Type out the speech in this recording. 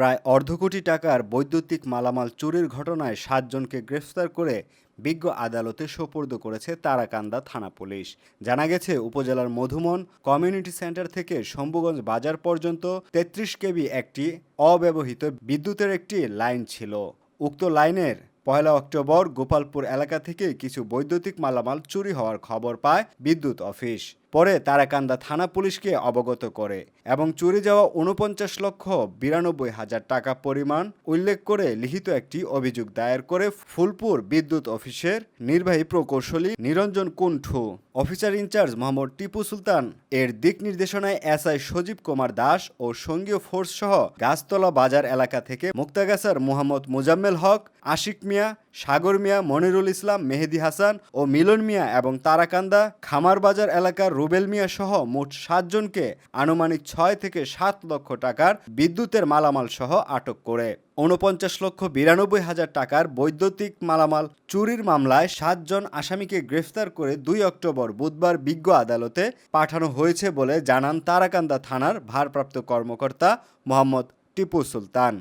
প্রায় অর্ধ কোটি টাকার বৈদ্যুতিক মালামাল চুরির ঘটনায় ৭ জনকে গ্রেফতার করে বিজ্ঞ আদালতে সোপর্দ করেছে তারাকান্দা থানা পুলিশ। জানা গেছে, উপজেলার মধুমন কমিউনিটি সেন্টার থেকে শম্ভুগঞ্জ বাজার পর্যন্ত ৩৩ কেভি একটি অব্যবহৃত বিদ্যুতের একটি লাইন ছিল। উক্ত লাইনের ১ অক্টোবর গোপালপুর এলাকা থেকে কিছু বৈদ্যুতিক মালামাল চুরি হওয়ার খবর পায় বিদ্যুৎ অফিস। পরে তারাকান্দা থানা পুলিশকে অবগত করে এবং চুরি যাওয়া ৪৯,৯২,০০০ টাকা পরিমাণ উল্লেখ করে লিখিত একটি অভিযোগ দায়ের করে ফুলপুর বিদ্যুৎ অফিসের নির্বাহী প্রকৌশলী নিরঞ্জন কুণ্ঠু, অফিসার ইনচার্জ মোহাম্মদ টিপু সুলতান এর দিক নির্দেশনায় এসআই সজীব কুমার দাস ও সঙ্গীয় ফোর্স সহ গাছতলা বাজার এলাকা থেকে মুক্তাগাছার মোহাম্মদ মোজাম্মেল হক, আশিক মিয়া, সাগর মিয়া, মনিরুল ইসলাম, মেহেদি হাসান ও মিলন মিয়া এবং তারাকান্দা খামার বাজার এলাকার রুবেল মিয়া সহ মোট ৭ জনকে আনুমানিক ৬ থেকে ৭ লক্ষ টাকার বিদ্যুতের মালামাল সহ আটক করে ৪৯,৯২,০০০ টাকার বৈদ্যুতিক মালামাল চুরির মামলায় ৭ জন আসামিকে গ্রেফতার করে ২ অক্টোবর বুধবার বিজ্ঞ আদালতে পাঠানো হয়েছে বলে জানান তারাকান্দা থানার ভারপ্রাপ্ত কর্মকর্তা মোহাম্মদ টিপু সুলতান।